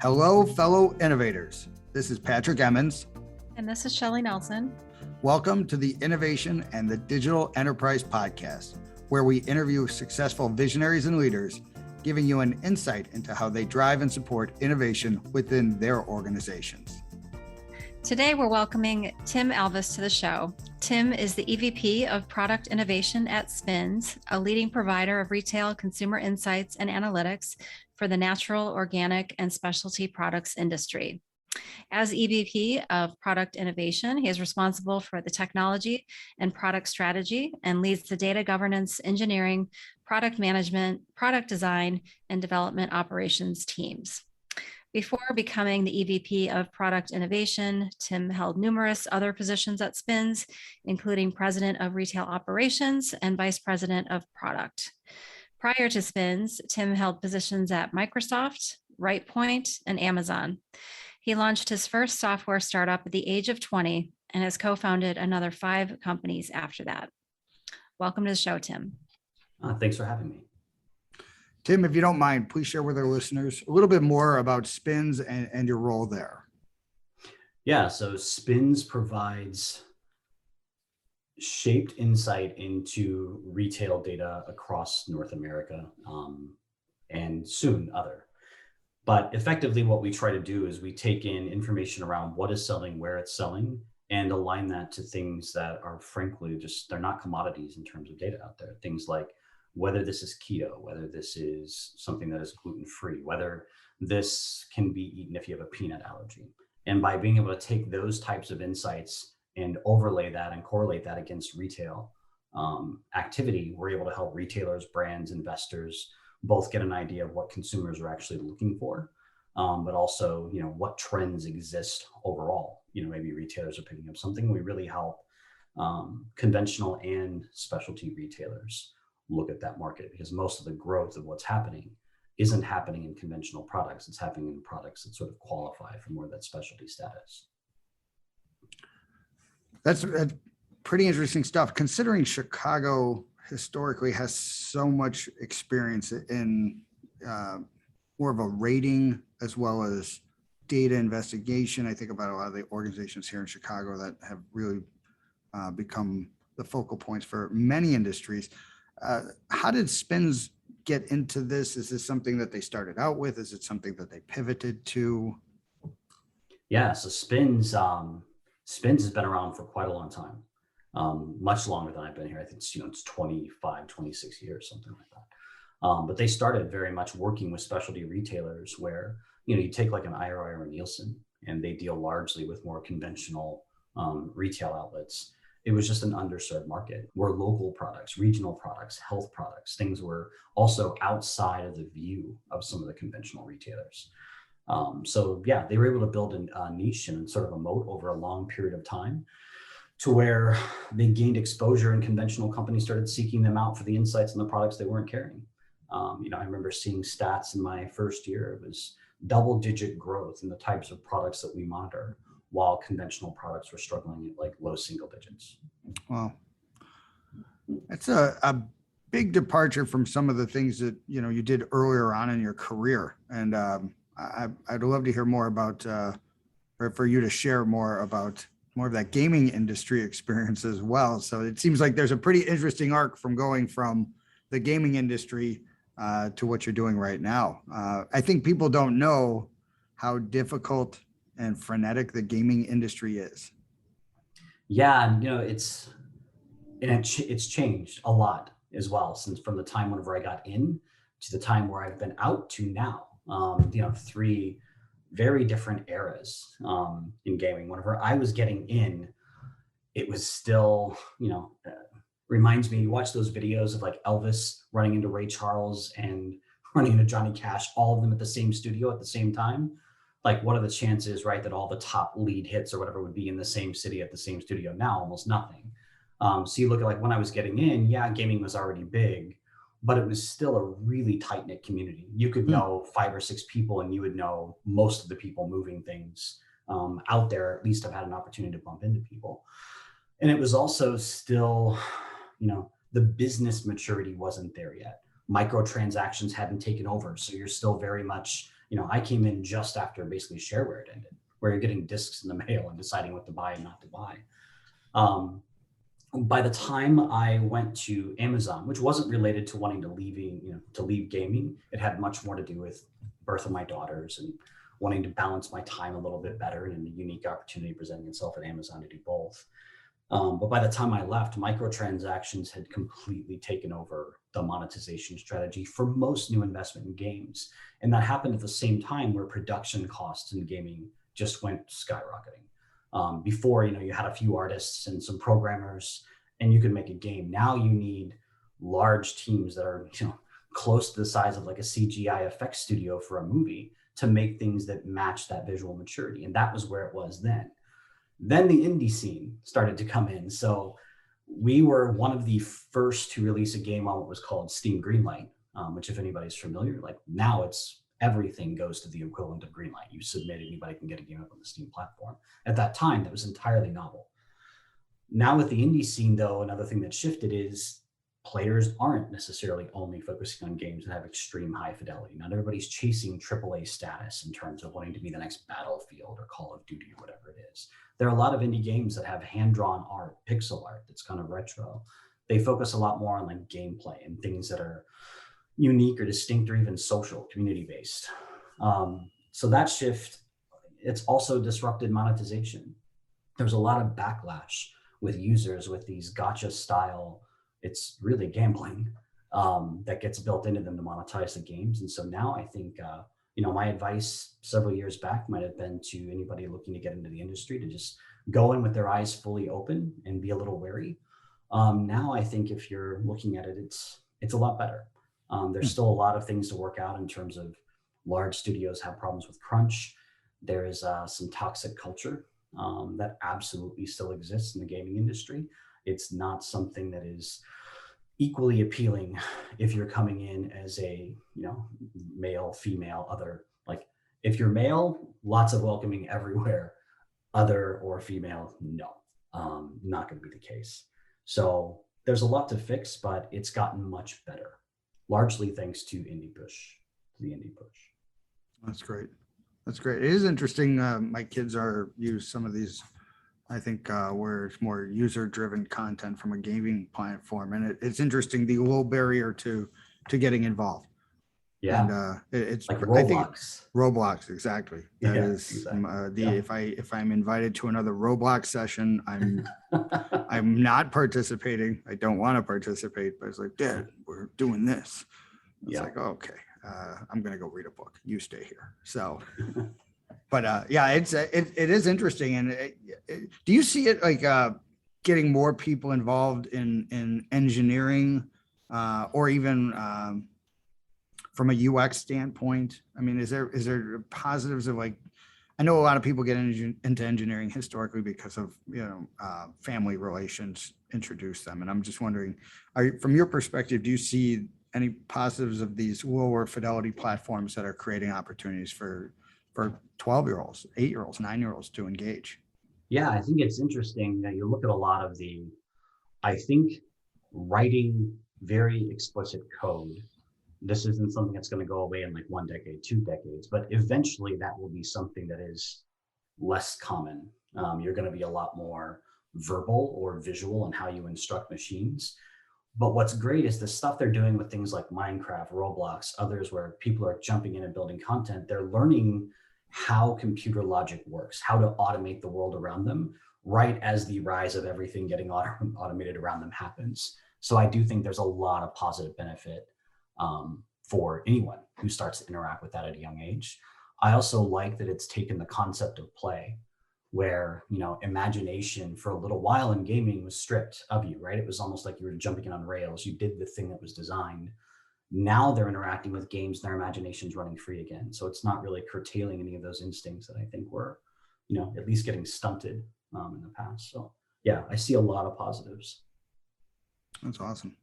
Hello, fellow innovators. This is Patrick Emmons. And this is Shelley Nelson. Welcome to the Innovation and the Digital Enterprise Podcast, where we interview successful visionaries and leaders, giving you an insight into how they drive and support innovation within their organizations. Today, we're welcoming Tim Alvis to the show. Tim is the EVP of Product Innovation at Spins, a leading provider of retail consumer insights and analytics for the natural, organic, and specialty products industry. As EVP of Product Innovation, he is responsible for the technology and product strategy and leads the data governance, engineering, product management, product design, and development operations teams. Before becoming the EVP of Product Innovation, Tim held numerous other positions at Spins, including President of Retail Operations and Vice President of Product. Prior to Spins, Tim held positions at Microsoft, RightPoint, and Amazon. He launched his first software startup at the age of 20 and has co-founded another 5 companies after that. Welcome to the show, Tim. Thanks for having me. Tim, if you don't mind, please share with our listeners a little bit more about Spins and your role there. Yeah, so Spins provides shaped insight into retail data across North America and soon other. But effectively what we try to do is we take in information around what is selling, where it's selling, and align that to things that are frankly they're not commodities in terms of data out there. Things like whether this is keto, whether this is something that is gluten-free, whether this can be eaten if you have a peanut allergy. And by being able to take those types of insights and overlay that and correlate that against retail activity, we're able to help retailers, brands, investors both get an idea of what consumers are actually looking for, but also, what trends exist overall. Maybe retailers are picking up something. We really help conventional and specialty retailers look at that market, because most of the growth of what's happening isn't happening in conventional products. It's happening in products that sort of qualify for more of that specialty status. That's pretty interesting stuff, considering Chicago historically has so much experience in more of a rating as well as data investigation. I think about a lot of the organizations here in Chicago that have really become the focal points for many industries. How did Spins get into this? Is this something that they started out with? Is it something that they pivoted to? Yeah, so Spins has been around for quite a long time, much longer than I've been here. I think it's 25, 26 years, something like that. But they started very much working with specialty retailers where, you take like an IRI or a Nielsen, and they deal largely with more conventional retail outlets. It was just an underserved market where local products, regional products, health products, things were also outside of the view of some of the conventional retailers. So yeah, they were able to build a niche and sort of a moat over a long period of time to where they gained exposure and conventional companies started seeking them out for the insights and the products they weren't carrying. I remember seeing stats in my first year. It was double-digit growth in the types of products that we monitor, while conventional products were struggling at like low single digits. Wow. That's a big departure from some of the things that, you did earlier on in your career. And I'd love to hear more about, or for you to share more about more of that gaming industry experience as well. So it seems like there's a pretty interesting arc from going from the gaming industry to what you're doing right now. I think people don't know how difficult and frenetic the gaming industry is. Yeah, and it's changed a lot as well since from the time whenever I got in to the time where I've been out to now. 3 very different eras in gaming. Whenever I was getting in, it was still, reminds me, you watch those videos of like Alvis running into Ray Charles and running into Johnny Cash, all of them at the same studio at the same time. Like, what are the chances, right, that all the top lead hits or whatever would be in the same city at the same studio? Now, almost nothing. So you look at like when I was getting in, yeah, gaming was already big, but it was still a really tight-knit community. You could know 5 or 6 people and you would know most of the people moving things out there. At least I've had an opportunity to bump into people. And it was also still, the business maturity wasn't there yet. Microtransactions hadn't taken over. So you're still very much, I came in just after basically shareware had ended, where you're getting discs in the mail and deciding what to buy and not to buy. By the time I went to Amazon, which wasn't related to wanting to leave gaming, it had much more to do with birth of my daughters and wanting to balance my time a little bit better, and a unique opportunity presenting itself at Amazon to do both. But by the time I left, microtransactions had completely taken over the monetization strategy for most new investment in games. And that happened at the same time where production costs in gaming just went skyrocketing. Before, you had a few artists and some programmers and you could make a game. Now you need large teams that are, close to the size of like a CGI effects studio for a movie to make things that match that visual maturity. And that was where it was then. Then the indie scene started to come in. So we were one of the first to release a game on what was called Steam Greenlight, which if anybody's familiar, like now it's everything goes to the equivalent of Greenlight. You submit, anybody can get a game up on the Steam platform. At that time, that was entirely novel. Now with the indie scene though, another thing that shifted is players aren't necessarily only focusing on games that have extreme high fidelity. Not everybody's chasing AAA status in terms of wanting to be the next Battlefield or Call of Duty or whatever it is. There are a lot of indie games that have hand-drawn art, pixel art that's kind of retro. They focus a lot more on like gameplay and things that are unique or distinct or even social, community-based. So that shift, it's also disrupted monetization. There's a lot of backlash with users with these gacha style, it's really gambling that gets built into them to monetize the games. And so now I think, my advice several years back might have been to anybody looking to get into the industry to just go in with their eyes fully open and be a little wary. Now I think if you're looking at it, it's a lot better. There's still a lot of things to work out in terms of large studios have problems with crunch. There is some toxic culture that absolutely still exists in the gaming industry. It's not something that is equally appealing if you're coming in as a, male, female, other. Like if you're male, lots of welcoming everywhere. Other or female, no, not going to be the case. So there's a lot to fix, but it's gotten much better, largely thanks to the indie push. That's great. That's great. It is interesting. My kids use some of these, I think, where it's more user-driven content from a gaming platform, and it's interesting the low barrier to getting involved. Yeah, and it's like I think Roblox. Roblox, exactly. That Yeah, is exactly. if I'm invited to another Roblox session, I'm not participating. I don't want to participate, but it's like, Dad, we're doing this. It's like, oh, okay, I'm gonna go read a book. You stay here. So. But it is interesting. And do you see it like getting more people involved in engineering or even from a UX standpoint? I mean, is there positives of like, I know a lot of people get into engineering historically because of, family relations introduce them. And I'm just wondering, from your perspective, do you see any positives of these lower fidelity platforms that are creating opportunities for 12-year-olds, 8-year-olds, 9-year-olds to engage? Yeah, I think it's interesting that you look at a lot of I think writing very explicit code, this isn't something that's going to go away in like 1 decade, 2 decades, but eventually that will be something that is less common. You're going to be a lot more verbal or visual in how you instruct machines. But what's great is the stuff they're doing with things like Minecraft, Roblox, others where people are jumping in and building content. They're learning how computer logic works, how to automate the world around them, right as the rise of everything getting automated around them happens. So I do think there's a lot of positive benefit for anyone who starts to interact with that at a young age. I also like that it's taken the concept of play, where imagination for a little while in gaming was stripped of you, right? It was almost like you were jumping in on rails. You did the thing that was designed. Now they're interacting with games, their imagination's running free again. So it's not really curtailing any of those instincts that I think were, at least getting stunted in the past. So yeah, I see a lot of positives. That's awesome.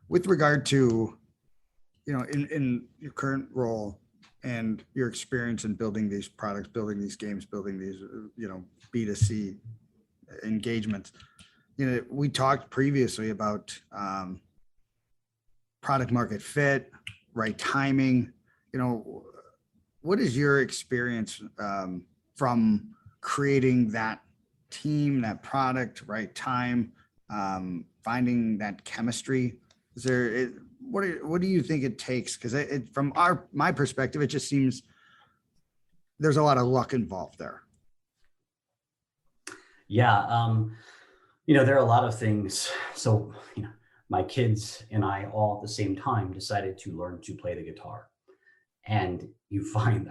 With regard to, in your current role and your experience in building these products, building these games, building these, B2C engagements, we talked previously about product market fit, right timing. What is your experience from creating that team, that product, right time, finding that chemistry? What do you think it takes? Because from my perspective, it just seems there's a lot of luck involved there. Yeah, there are a lot of things. So, my kids and I all at the same time decided to learn to play the guitar. And you find,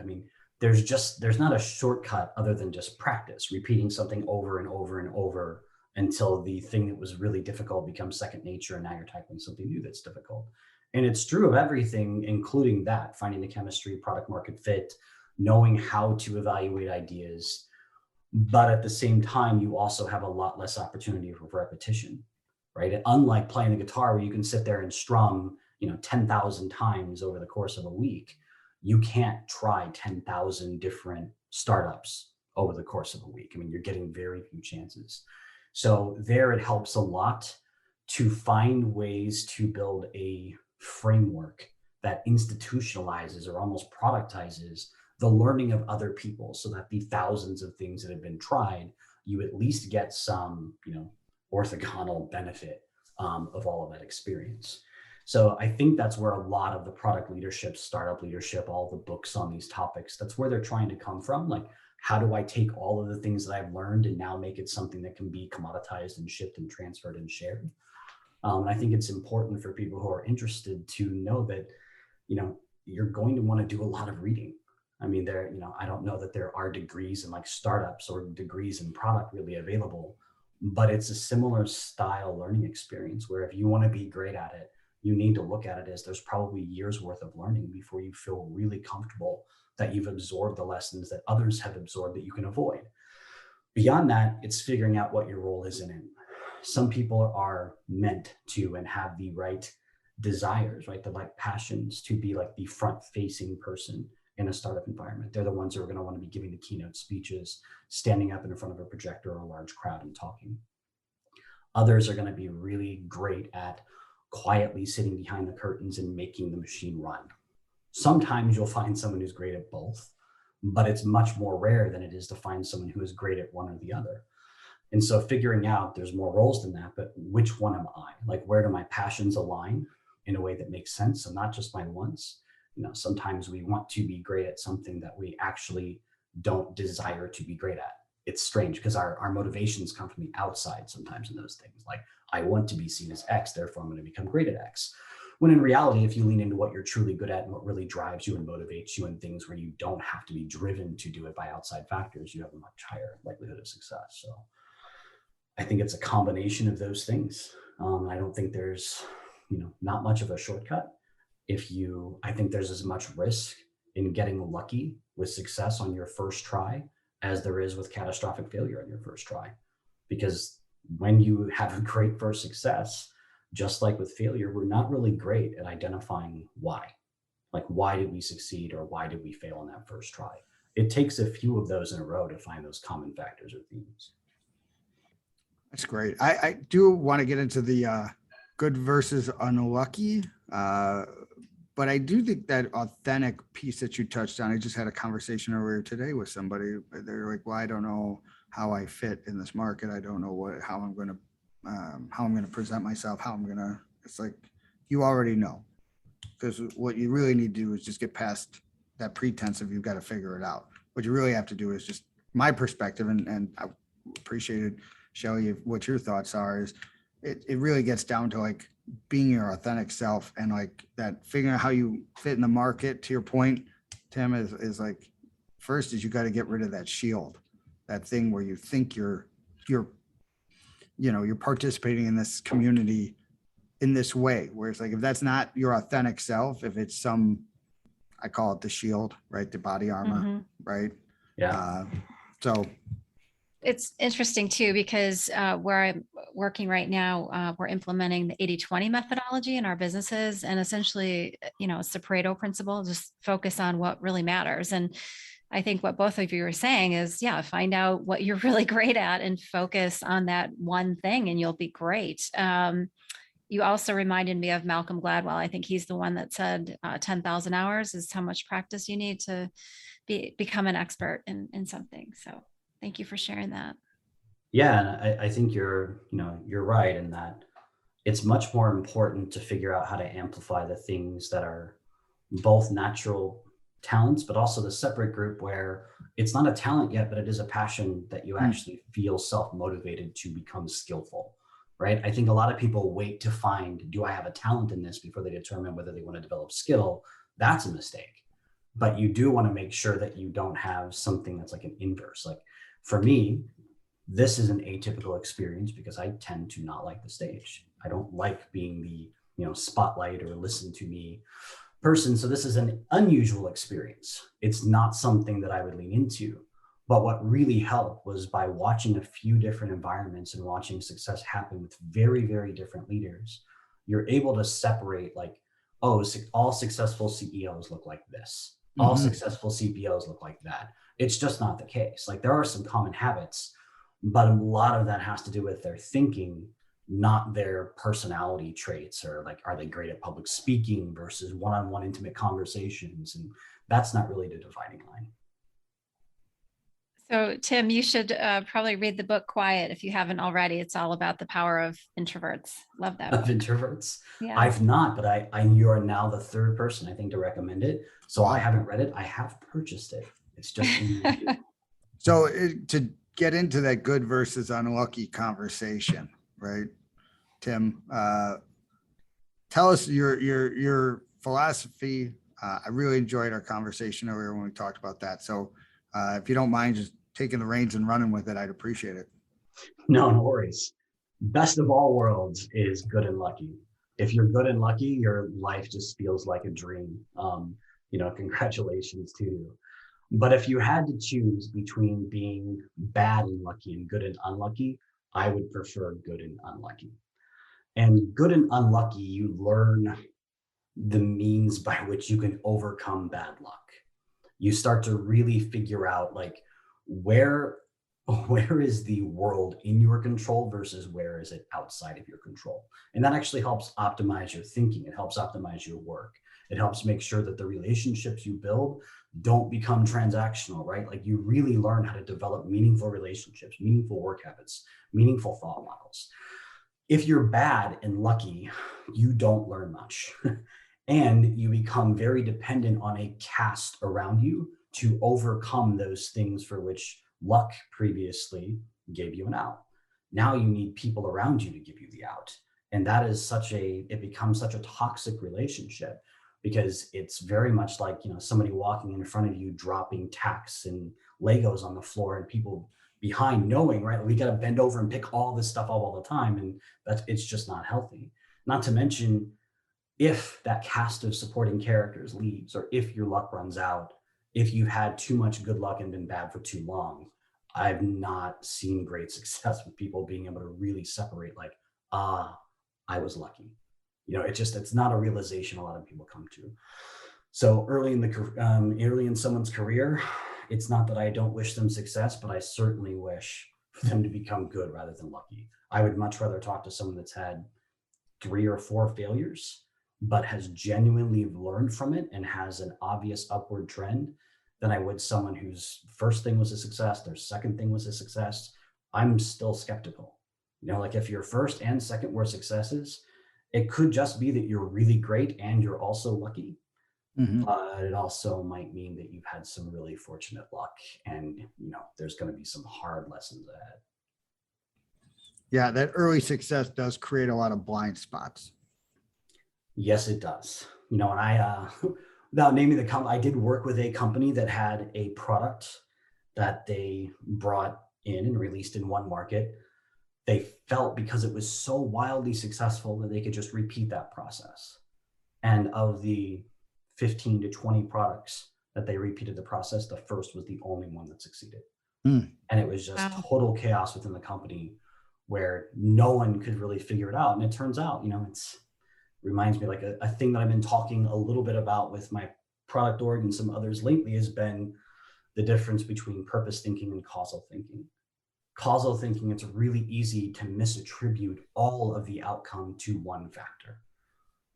there's not a shortcut other than just practice, repeating something over and over and over until the thing that was really difficult becomes second nature. And now you're tackling something new that's difficult. And it's true of everything, including that, finding the chemistry, product market fit, knowing how to evaluate ideas. But at the same time, you also have a lot less opportunity for repetition, right? And unlike playing the guitar where you can sit there and strum, 10,000 times over the course of a week, you can't try 10,000 different startups over the course of a week. You're getting very few chances. So there it helps a lot to find ways to build a framework that institutionalizes or almost productizes the learning of other people, so that the thousands of things that have been tried, you at least get some, orthogonal benefit of all of that experience. So I think that's where a lot of the product leadership, startup leadership, all the books on these topics, that's where they're trying to come from. Like, how do I take all of the things that I've learned and now make it something that can be commoditized and shipped and transferred and shared? And I think it's important for people who are interested to know that, you're going to want to do a lot of reading. I don't know that there are degrees in like startups or degrees in product really available, but it's a similar style learning experience where if you want to be great at it, you need to look at it as there's probably years worth of learning before you feel really comfortable that you've absorbed the lessons that others have absorbed that you can avoid. Beyond that, it's figuring out what your role is in it. Some people are meant to and have the right desires, right? The right passions to be like the front facing person in a startup environment. They're the ones who are going to want to be giving the keynote speeches, standing up in front of a projector or a large crowd and talking. Others are going to be really great at quietly sitting behind the curtains and making the machine run. Sometimes you'll find someone who's great at both, but it's much more rare than it is to find someone who is great at one or the other. And so figuring out there's more roles than that, but which one am I? Like, where do my passions align in a way that makes sense? So not just my wants. Sometimes we want to be great at something that we actually don't desire to be great at. It's strange because our motivations come from the outside sometimes in those things. Like, I want to be seen as X, therefore I'm going to become great at X. When in reality, if you lean into what you're truly good at and what really drives you and motivates you, and things where you don't have to be driven to do it by outside factors, you have a much higher likelihood of success. So I think it's a combination of those things. I don't think there's, not much of a shortcut. I think there's as much risk in getting lucky with success on your first try as there is with catastrophic failure on your first try. Because when you have a great first success, just like with failure, we're not really great at identifying why. Like, why did we succeed or why did we fail on that first try? It takes a few of those in a row to find those common factors or themes. That's great. I do want to get into the good versus unlucky. But I do think that authentic piece that you touched on, I just had a conversation earlier today with somebody. They're like, well, I don't know how I fit in this market. I don't know how I'm going to present myself, it's like, you already know, because what you really need to do is just get past that pretense of you've got to figure it out. What you really have to do is just my perspective. And I appreciated, Shelly, what your thoughts are, is it really gets down to like being your authentic self, and like that figuring out how you fit in the market. To your point, Tim, is like, first is you got to get rid of that shield, that thing where you think you're participating in this community in this way, where it's like, if that's not your authentic self, if it's I call it the shield, right? The body armor, right? Yeah. So it's interesting too, because where I'm working right now, we're implementing the 80-20 methodology in our businesses. And essentially, it's the Pareto principle, just focus on what really matters. And I think what both of you are saying is, yeah, find out what you're really great at and focus on that one thing and you'll be great. You also reminded me of Malcolm Gladwell. I think he's the one that said 10,000 hours is how much practice you need to become an expert in something. So thank you for sharing that. Yeah, and I think you're right in that it's much more important to figure out how to amplify the things that are both natural talents, but also the separate group where it's not a talent yet, but it is a passion that you actually feel self-motivated to become skillful, right? I think a lot of people wait to find, do I have a talent in this before they determine whether they want to develop skill? That's a mistake. But you do want to make sure that you don't have something that's like an inverse. Like for me, this is an atypical experience because I tend to not like the stage. I don't like being the, spotlight or listen to me person. So this is an unusual experience. It's not something that I would lean into. But what really helped was by watching a few different environments and watching success happen with very, very different leaders, you're able to separate like, oh, all successful CEOs look like this. All Mhm. successful CPOs look like that. It's just not the case. Like there are some common habits, but a lot of that has to do with their thinking, not their personality traits, or like are they great at public speaking versus one-on-one intimate conversations, and that's not really the dividing line. So, Tim, you should probably read the book Quiet if you haven't already. It's all about the power of introverts. Love that Of book. introverts, Yeah. I've not, but I you are now the third person I think to recommend it, so I Wow. haven't read it. I have purchased it. It's just in my queue. So to get into that good versus unlucky conversation, right, Tim? Tell us your philosophy. I really enjoyed our conversation earlier when we talked about that. So if you don't mind just taking the reins and running with it, I'd appreciate it. No worries. Best of all worlds is good and lucky. If you're good and lucky, your life just feels like a dream. Congratulations to you. But if you had to choose between being bad and lucky and good and unlucky, I would prefer good and unlucky. And good and unlucky, you learn the means by which you can overcome bad luck. You start to really figure out like where where is the world in your control versus where is it outside of your control. And that actually helps optimize your thinking. It helps optimize your work. It helps make sure that the relationships you build don't become transactional, right? Like you really learn how to develop meaningful relationships, meaningful work habits, meaningful thought models. If you're bad and lucky, you don't learn much. And you become very dependent on a cast around you to overcome those things for which luck previously gave you an out. Now you need people around you to give you the out. And that is it becomes such a toxic relationship because it's very much like, somebody walking in front of you, dropping tacks and Legos on the floor and people behind knowing, right? We got to bend over and pick all this stuff up all the time. And it's just not healthy. Not to mention, if that cast of supporting characters leaves, or if your luck runs out, if you've had too much good luck and been bad for too long, I've not seen great success with people being able to really separate like, I was lucky. It's not a realization a lot of people come to. So early in someone's career, it's not that I don't wish them success, but I certainly wish for them to become good rather than lucky. I would much rather talk to someone that's had 3 or 4 failures but has genuinely learned from it and has an obvious upward trend than I would someone whose first thing was a success, their second thing was a success. I'm still skeptical. Like if your first and second were successes, it could just be that you're really great and you're also lucky. Mhm. But it also might mean that you've had some really fortunate luck and, there's going to be some hard lessons ahead. Yeah, that early success does create a lot of blind spots. Yes, it does. And I, without naming the company, I did work with a company that had a product that they brought in and released in one market. They felt because it was so wildly successful that they could just repeat that process. And of the 15 to 20 products that they repeated the process, the first was the only one that succeeded. Mm. And it was just Wow. total chaos within the company where no one could really figure it out. And it turns out, it's reminds me like a thing that I've been talking a little bit about with my product org and some others lately has been the difference between purpose thinking and causal thinking. Causal thinking, it's really easy to misattribute all of the outcome to one factor.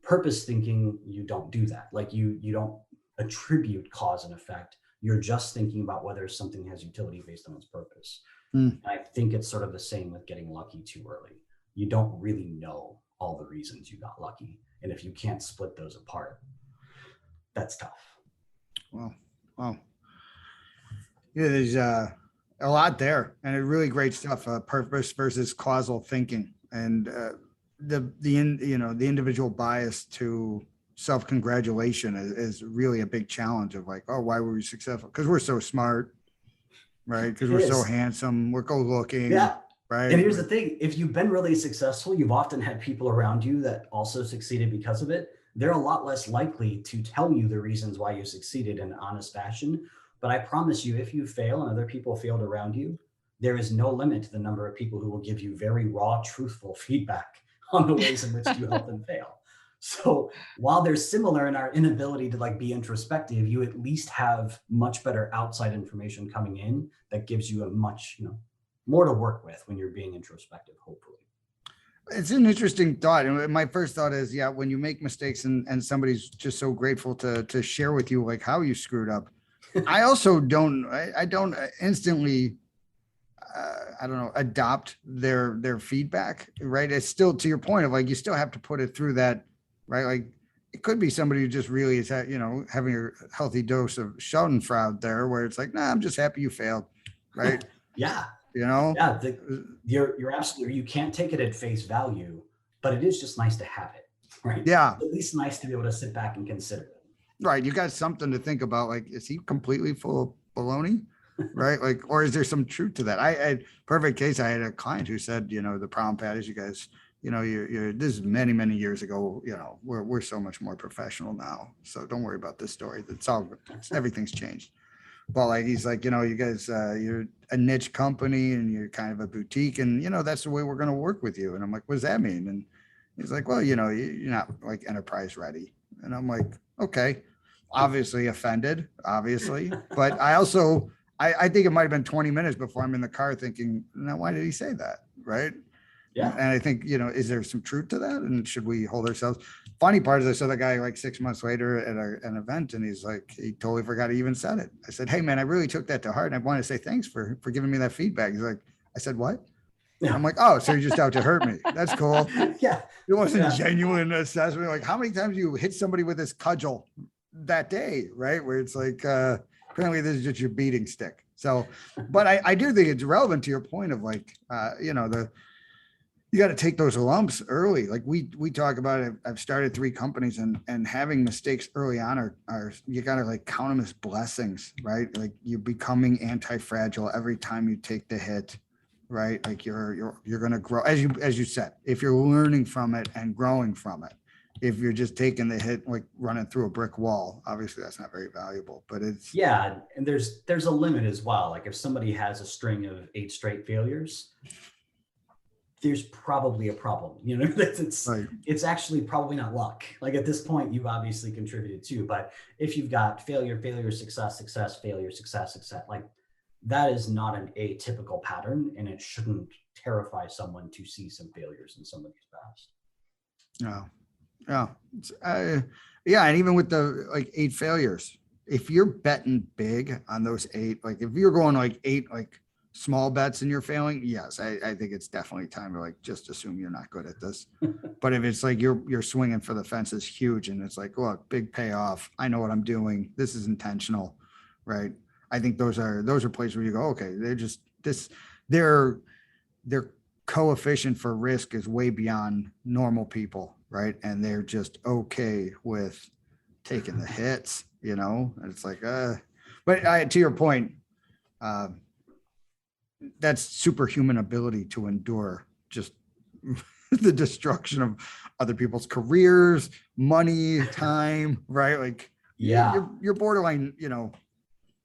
Purpose thinking, you don't do that. Like you don't attribute cause and effect. You're just thinking about whether something has utility based on its purpose. And I think it's sort of the same with getting lucky too early. You don't really know all the reasons you got lucky. And if you can't split those apart, that's tough. Well, yeah, there's a lot there, and it's really great stuff. Purpose versus causal thinking, and the individual bias to self-congratulation is really a big challenge of like, oh, why were we successful? Because we're so smart, right? Because we're so handsome, we're good looking. Yeah. Right. And here's the thing, if you've been really successful, you've often had people around you that also succeeded because of it. They're a lot less likely to tell you the reasons why you succeeded in an honest fashion. But I promise you, if you fail and other people failed around you, there is no limit to the number of people who will give you very raw, truthful feedback on the ways in which you help them fail. So while they're similar in our inability to like be introspective, you at least have much better outside information coming in that gives you a much, more to work with when you're being introspective, hopefully. It's an interesting thought. And my first thought is, yeah, when you make mistakes and somebody's just so grateful to share with you like how you screwed up. I also don't instantly, adopt their feedback, right? It's still to your point of like, you still have to put it through that, right? Like it could be somebody who just really is, having a healthy dose of schadenfreude there where it's like, nah, I'm just happy you failed. Right. Yeah. Yeah. You're absolutely, you can't take it at face value, but it is just nice to have it. Right. Yeah. It's at least nice to be able to sit back and consider it. Right. You got something to think about. Like, is he completely full of baloney? Right. Like, or is there some truth to that? I perfect case. I had a client who said, the problem, Pat, is you guys, you're this is many, many years ago, we're so much more professional now. So don't worry about this story. Everything's changed. But like, he's like, you guys, you're a niche company and you're kind of a boutique and, that's the way we're going to work with you. And I'm like, what does that mean? And he's like, well, you're not like enterprise ready. And I'm like, okay, obviously offended, obviously. But I also, I think it might've been 20 minutes before I'm in the car thinking, now, why did he say that? Right. Yeah. And I think, is there some truth to that? And should we hold ourselves? Funny part is I saw the guy like 6 months later at an event and he's like, he totally forgot he even said it. I said, hey man, I really took that to heart. And I want to say, thanks for giving me that feedback. He's like, I said, what? Yeah. I'm like, oh, so you're just out to hurt me. That's cool. Yeah. It wasn't genuine assessment. Like how many times you hit somebody with this cudgel that day, right? Where it's like, apparently this is just your beating stick. So, but I do think it's relevant to your point of like, you got to take those lumps early. Like we talk about it. I've started 3 companies and having mistakes early on are you got to like count them as blessings, right? Like you're becoming anti-fragile every time you take the hit, right? Like you're going to grow as you said, if you're learning from it and growing from it. If you're just taking the hit, like running through a brick wall, obviously that's not very valuable, but it's. Yeah. And there's a limit as well. Like if somebody has a string of 8 straight failures, there's probably a problem, it's actually probably not luck. Like at this point, you've obviously contributed too, but if you've got failure, success, failure, success, like that is not an atypical pattern and it shouldn't terrify someone to see some failures in somebody's past. No. Yeah. Yeah. And even with the like 8 failures, if you're betting big on those 8, like if you're going like 8, like small bets and you're failing, yes, I think it's definitely time to like just assume you're not good at this. But if it's like you're swinging for the fences huge and it's like, look, big payoff, I know what I'm doing, this is intentional, right? I think those are places where you go, okay, their coefficient for risk is way beyond normal people, right? And they're just okay with taking the hits, and it's like but to your point, that's superhuman ability to endure just the destruction of other people's careers, money, time, right? Like, yeah, you're borderline,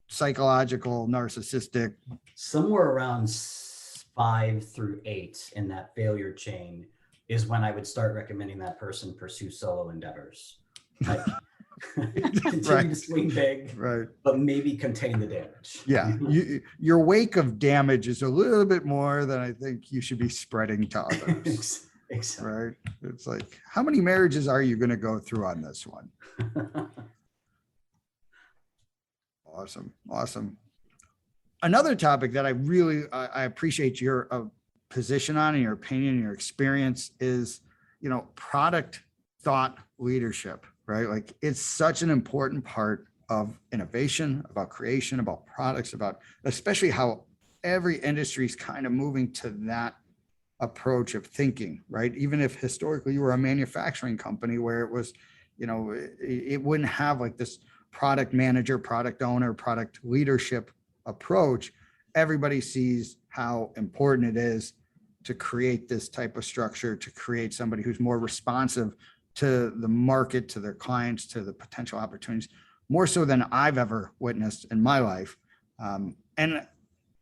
psychological, narcissistic. Somewhere around 5 through 8 in that failure chain is when I would start recommending that person pursue solo endeavors. Like, continue Right. to swing big, Right. but maybe contain the damage. Yeah. Your wake of damage is a little bit more than I think you should be spreading to others. Exactly. Right. It's like, how many marriages are you going to go through on this one? Awesome. Awesome. Another topic that I appreciate your position on and your opinion and your experience is, product thought leadership, right? Like it's such an important part of innovation, about creation, about products, about especially how every industry is kind of moving to that approach of thinking, right? Even if historically you were a manufacturing company where it was, it wouldn't have like this product manager, product owner, product leadership approach. Everybody sees how important it is to create this type of structure, to create somebody who's more responsive to the market, to their clients, to the potential opportunities, more so than I've ever witnessed in my life. And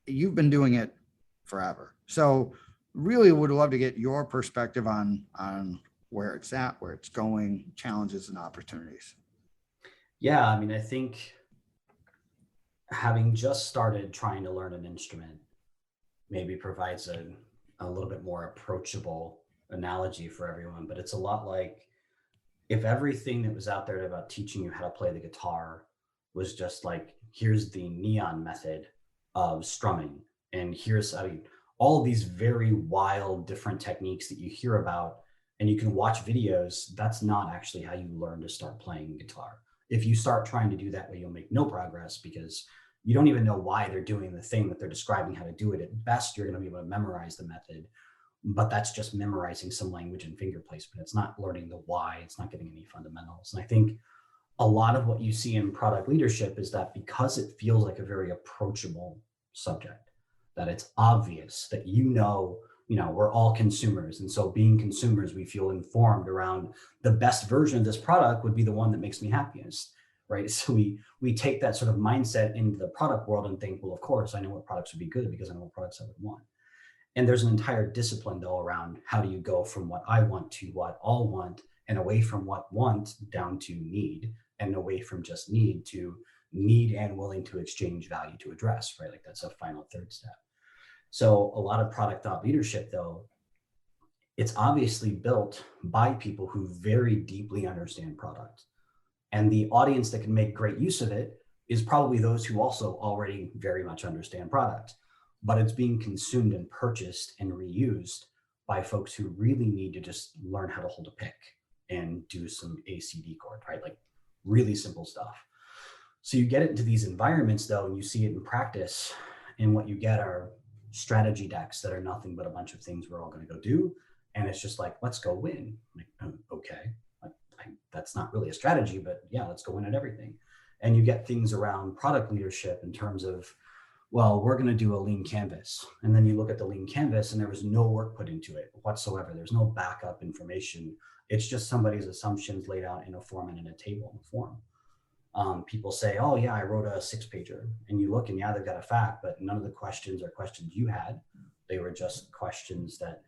you've been doing it forever. So really would love to get your perspective on where it's at, where it's going, challenges and opportunities. Yeah, I mean, I think having just started trying to learn an instrument maybe provides a little bit more approachable analogy for everyone, but it's a lot like if everything that was out there about teaching you how to play the guitar was just like, here's the neon method of strumming, and here's, I mean, all of these very wild different techniques that you hear about and you can watch videos, that's not actually how you learn to start playing guitar. If you start trying to do that way, you'll make no progress because you don't even know why they're doing the thing that they're describing how to do it. At best, you're going to be able to memorize the method, but that's just memorizing some language and finger placement. It's not learning the why. It's not getting any fundamentals. And I think a lot of what you see in product leadership is that because it feels like a very approachable subject, that it's obvious that we're all consumers. And so being consumers, we feel informed around the best version of this product would be the one that makes me happiest. Right. So we take that sort of mindset into the product world and think, well, of course, I know what products would be good because I know what products I would want. And there's an entire discipline, though, around how do you go from what I want to what all want, and away from what want down to need, and away from just need to need and willing to exchange value to address. Right. Like that's a final third step. So a lot of product thought leadership, though, it's obviously built by people who very deeply understand product. And the audience that can make great use of it is probably those who also already very much understand product, but it's being consumed and purchased and reused by folks who really need to just learn how to hold a pick and do some ACD chord, right? Like really simple stuff. So you get it into these environments though, and you see it in practice, and what you get are strategy decks that are nothing but a bunch of things we're all going to go do. And it's just like, let's go win. Like, okay. That's not really a strategy, but yeah, let's go in at everything. And you get things around product leadership in terms of, well, we're going to do a lean canvas. And then you look at the lean canvas and there was no work put into it whatsoever. There's no backup information. It's just somebody's assumptions laid out in a form and in a table in a form. People say, oh yeah, I wrote a 6-pager, and you look and yeah, they've got a fact, but none of the questions are questions you had. They were just questions that,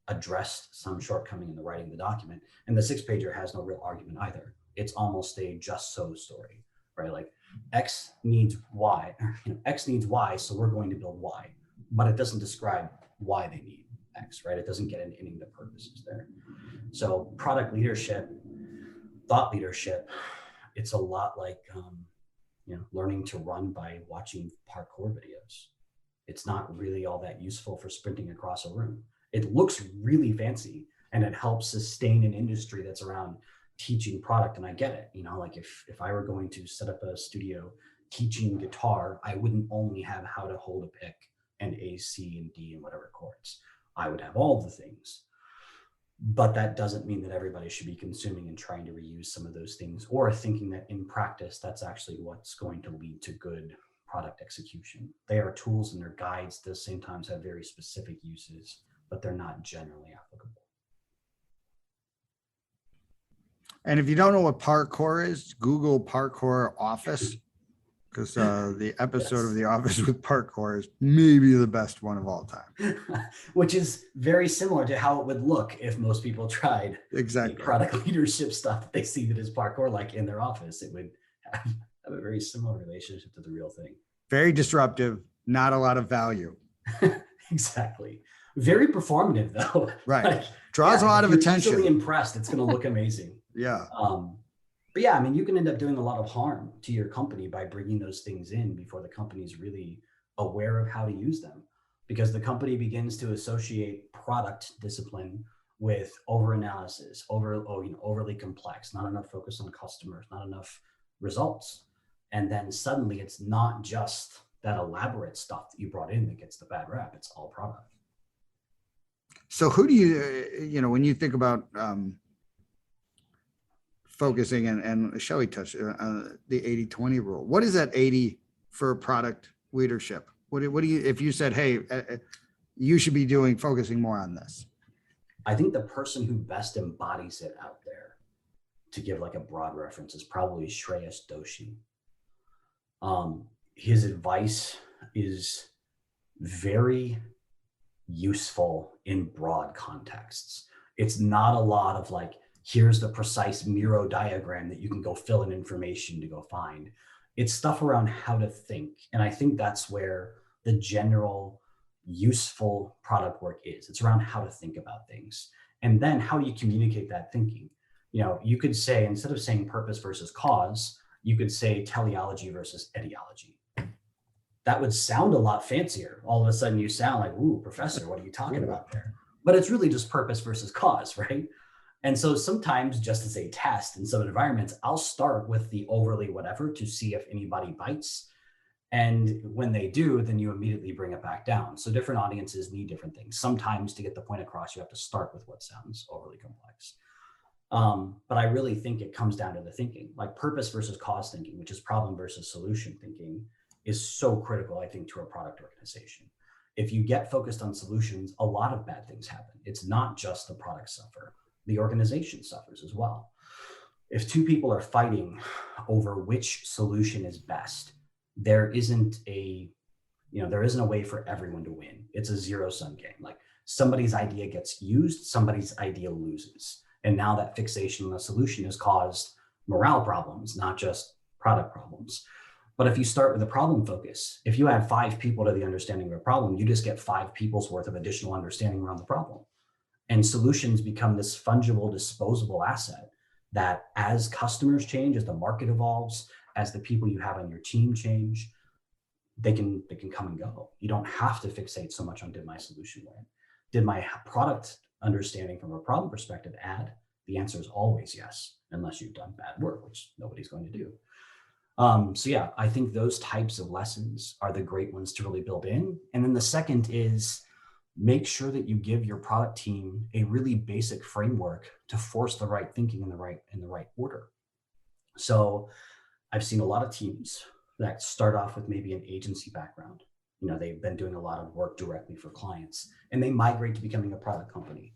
addressed some shortcoming in the writing of the document. And the 6-pager has no real argument either. It's almost a just so story, right? Like X needs Y, X needs Y, so we're going to build Y, but it doesn't describe why they need X, right? It doesn't get into any of the purposes there. So product leadership, thought leadership, it's a lot like, learning to run by watching parkour videos. It's not really all that useful for sprinting across a room. It looks really fancy and it helps sustain an industry that's around teaching product. And I get it, like if I were going to set up a studio teaching guitar, I wouldn't only have how to hold a pick and A, C, and D and whatever chords. I would have all the things. But that doesn't mean that everybody should be consuming and trying to reuse some of those things, or thinking that in practice, that's actually what's going to lead to good product execution. They are tools and they're guides that at the same time have very specific uses, but they're not generally applicable. And if you don't know what parkour is, Google parkour office. because the episode of The Office with parkour is maybe the best one of all time. Which is very similar to how it would look if most people tried Exactly. the product leadership stuff that they see that is parkour like in their office. It would have a very similar relationship to the real thing. Very disruptive, not a lot of value. Exactly. Very performative though. Right. Like, Draws a lot of attention. If you're easily impressed, it's going to look amazing. Yeah. But yeah, I mean, you can end up doing a lot of harm to your company by bringing those things in before the company is really aware of how to use them, because the company begins to associate product discipline with overanalysis, overly complex, not enough focus on customers, not enough results. And then suddenly it's not just that elaborate stuff that you brought in that gets the bad rap, it's all product. So who do you, when you think about focusing and Shelley touched the 80-20 rule, what is that 80 for product leadership? What do you, if you said, hey, you should be focusing more on this? I think the person who best embodies it out there, to give like a broad reference, is probably Shreyas Doshi. His advice is very useful in broad contexts. It's not a lot of like, here's the precise Miro diagram that you can go fill in information to go find. It's stuff around how to think. And I think that's where the general useful product work is. It's around how to think about things. And then how do you communicate that thinking? You could say, instead of saying purpose versus cause, you could say teleology versus etiology. That would sound a lot fancier. All of a sudden you sound like, ooh, professor, what are you talking about there? But it's really just purpose versus cause, right? And so sometimes, just as a test in some environments, I'll start with the overly whatever to see if anybody bites. And when they do, then you immediately bring it back down. So different audiences need different things. Sometimes to get the point across, you have to start with what sounds overly complex. But I really think it comes down to the thinking, like purpose versus cause thinking, which is problem versus solution thinking, is so critical, I think, to a product organization. If you get focused on solutions, a lot of bad things happen. It's not just the products suffer, the organization suffers as well. If two people are fighting over which solution is best, there isn't a way for everyone to win. It's a zero-sum game. Like somebody's idea gets used, somebody's idea loses. And now that fixation on the solution has caused morale problems, not just product problems. But if you start with a problem focus, if you add 5 people to the understanding of a problem, you just get 5 people's worth of additional understanding around the problem. And solutions become this fungible, disposable asset that as customers change, as the market evolves, as the people you have on your team change, they can come and go. You don't have to fixate so much on, did my solution win? Did my product understanding from a problem perspective add? The answer is always yes, unless you've done bad work, which nobody's going to do. So yeah, I think those types of lessons are the great ones to really build in. And then the second is make sure that you give your product team a really basic framework to force the right thinking in the right order. So I've seen a lot of teams that start off with maybe an agency background. They've been doing a lot of work directly for clients and they migrate to becoming a product company,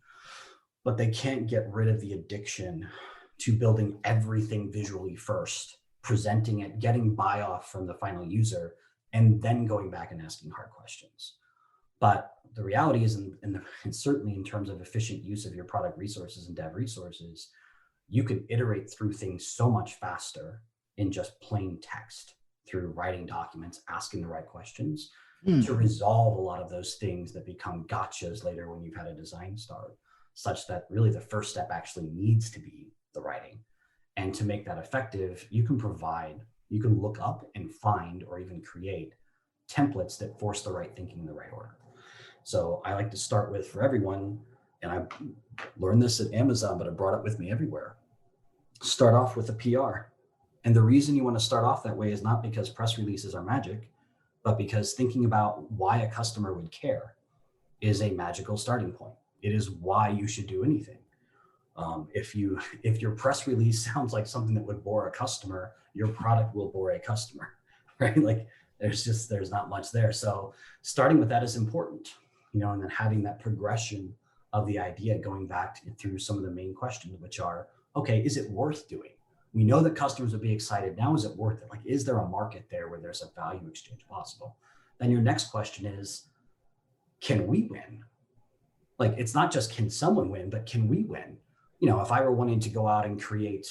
but they can't get rid of the addiction to building everything visually first, presenting it, getting buy-off from the final user, and then going back and asking hard questions. But the reality is, and certainly in terms of efficient use of your product resources and dev resources, you can iterate through things so much faster in just plain text, through writing documents, asking the right questions to resolve a lot of those things that become gotchas later when you've had a design start, such that really the first step actually needs to be the writing. And to make that effective, you can look up and find or even create templates that force the right thinking in the right order. So I like to start with, for everyone, and I learned this at Amazon, but I brought it with me everywhere. Start off with a PR. And the reason you want to start off that way is not because press releases are magic, but because thinking about why a customer would care is a magical starting point. It is why you should do anything. If your press release sounds like something that would bore a customer, your product will bore a customer, right? Like there's not much there. So starting with that is important, and then having that progression of the idea going back through some of the main questions, which are, okay, is it worth doing? We know that customers would be excited. Now, is it worth it? Like, is there a market there where there's a value exchange possible? Then your next question is, can we win? Like, it's not just can someone win, but can we win? You know, if I were wanting to go out and create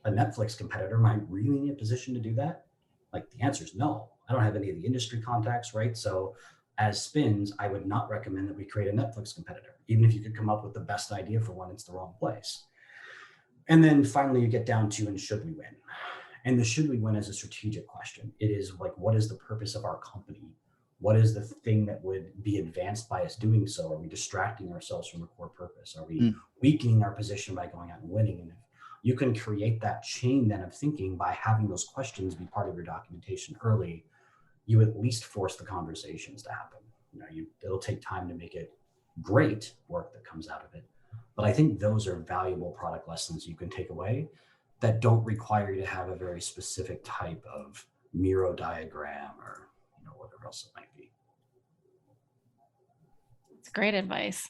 a Netflix competitor, am I really in a position to do that? Like, the answer is no. I don't have any of the industry contacts, right? So as Spins, I would not recommend that we create a Netflix competitor. Even if you could come up with the best idea for one, it's the wrong place. And then finally you get down to, and should we win? And the should we win is a strategic question. It is like, what is the purpose of our company? What is the thing that would be advanced by us doing so? Are we distracting ourselves from a core purpose? Are we weakening our position by going out and winning? And if you can create that chain then of thinking by having those questions be part of your documentation early, you at least force the conversations to happen. You know, it'll take time to make it great work that comes out of it. But I think those are valuable product lessons you can take away that don't require you to have a very specific type of Miro diagram or whatever else it might be. It's great advice.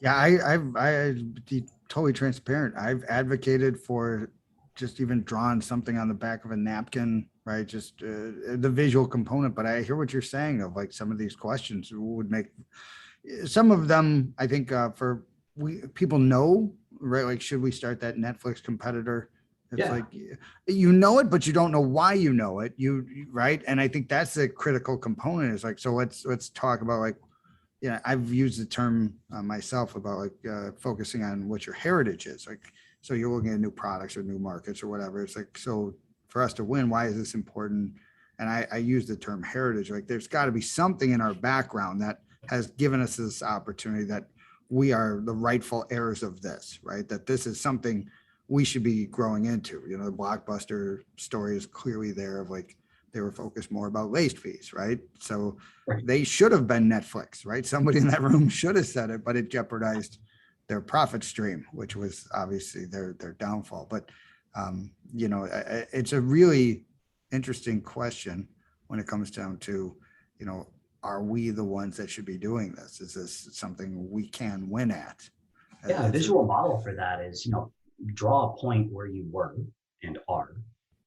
Yeah, I be totally transparent. I've advocated for just even drawing something on the back of a napkin, right? Just the visual component. But I hear what you're saying of like some of these questions would make some of them, I think, people know, right? Like, should we start that Netflix competitor? It's like, you know it, but you don't know why you know it. Right. And I think that's a critical component. Is like, so let's talk about like, I've used the term myself about like focusing on what your heritage is. Like, so you're looking at new products or new markets or whatever. It's like, so for us to win, why is this important? And I use the term heritage. Like, there's got to be something in our background that has given us this opportunity, that we are the rightful heirs of this, right? That this is something we should be growing into. You know, the Blockbuster story is clearly there of like, they were focused more about late fees, right? So they should have been Netflix, right? Somebody in that room should have said it, but it jeopardized their profit stream, which was obviously their downfall. But, it's a really interesting question when it comes down to, are we the ones that should be doing this? Is this something we can win at? Yeah, a visual model for that is, draw a point where you were and are.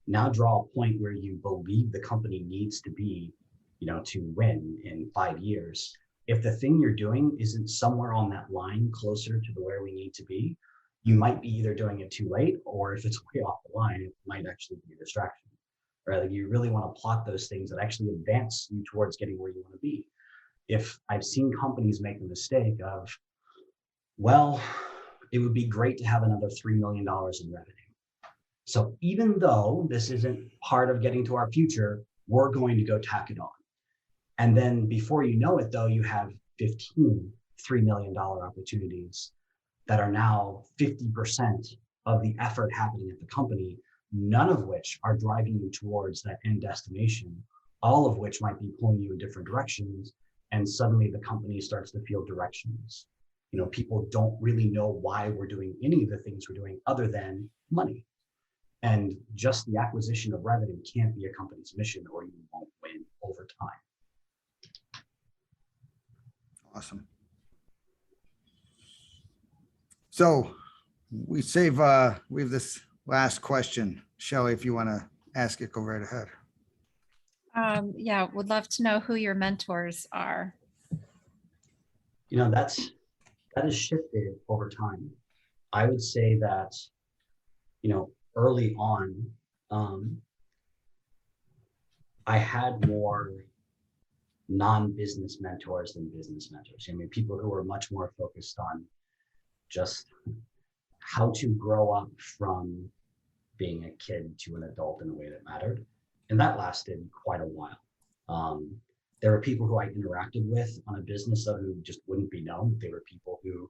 Now draw a point where you believe the company needs to be, to win in 5 years. If the thing you're doing isn't somewhere on that line closer to where we need to be, you might be either doing it too late, or if it's way off the line, it might actually be a distraction. Right? Like, you really want to plot those things that actually advance you towards getting where you want to be. If I've seen companies make the mistake of, well, it would be great to have another $3 million in revenue. So even though this isn't part of getting to our future, we're going to go tack it on. And then before you know it, though, you have 15 $3 million opportunities that are now 50% of the effort happening at the company, none of which are driving you towards that end destination, all of which might be pulling you in different directions. And suddenly the company starts to feel directions. People don't really know why we're doing any of the things we're doing other than money. And just the acquisition of revenue can't be a company's mission, or you won't win over time. Awesome. So we have this last question. Shelley, if you want to ask it, go right ahead. Would love to know who your mentors are. That has shifted over time. I would say that, early on, I had more non-business mentors than business mentors. People who were much more focused on just how to grow up from being a kid to an adult in a way that mattered. And that lasted quite a while. There were people who I interacted with on a business level who just wouldn't be known. They were people who,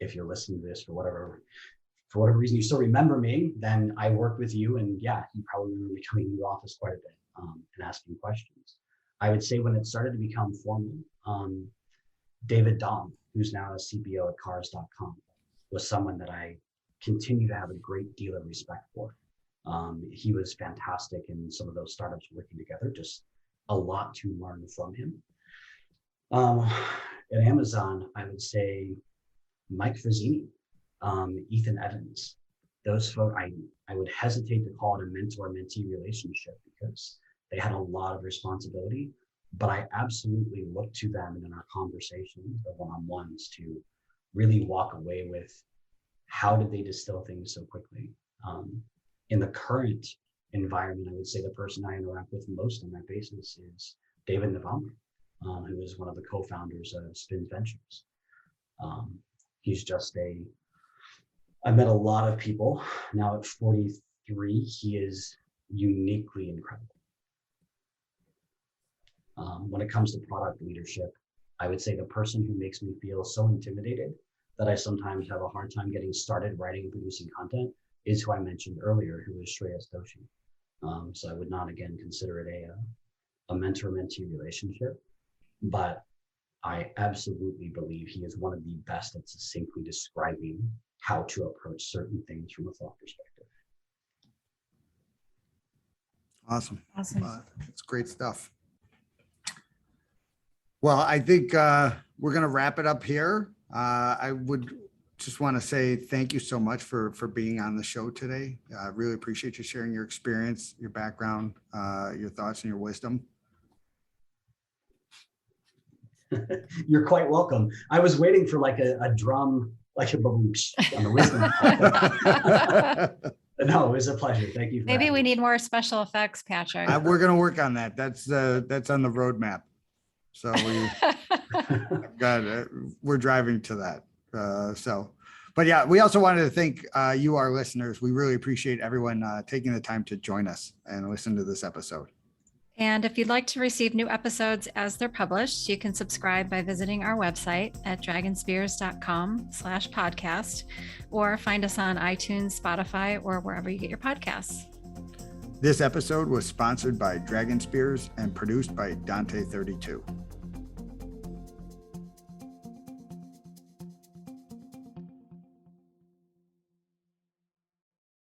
if you're listening to this for whatever reason you still remember me, then I worked with you, and you probably remember me coming to the office quite a bit and asking questions. I would say when it started to become formal, David Dom, who's now a CPO at cars.com, was someone that I continue to have a great deal of respect for. He was fantastic in some of those startups working together, just a lot to learn from him. At Amazon, I would say Mike Frazzini, Ethan Evans, those folks, I would hesitate to call it a mentor-mentee relationship because they had a lot of responsibility, but I absolutely look to them in our conversations, the one-on-ones, to really walk away with how did they distill things so quickly. In the current environment, I would say the person I interact with most on that basis is David November, who is one of the co-founders of Spins Ventures. He's just I've met a lot of people. Now at 43, he is uniquely incredible. When it comes to product leadership, I would say the person who makes me feel so intimidated that I sometimes have a hard time getting started writing and producing content is who I mentioned earlier, who is Shreyas Doshi. So I would not, again, consider it a mentor-mentee relationship, but I absolutely believe he is one of the best at succinctly describing how to approach certain things from a thought perspective. Awesome. Awesome. It's great stuff. Well, I think we're going to wrap it up here. I would just want to say thank you so much for being on the show today. I really appreciate you sharing your experience, your background, your thoughts, and your wisdom. You're quite welcome. I was waiting for like a drum, like a baboosh on the wisdom. No, it was a pleasure. Thank you. Maybe we need more special effects, Patrick. We're going to work on that. That's on the roadmap. So we're driving to that. But yeah, we also wanted to thank you, our listeners. We really appreciate everyone taking the time to join us and listen to this episode. And if you'd like to receive new episodes as they're published, you can subscribe by visiting our website at dragonspears.com/podcast, or find us on iTunes, Spotify, or wherever you get your podcasts. This episode was sponsored by Dragon Spears and produced by Dante32.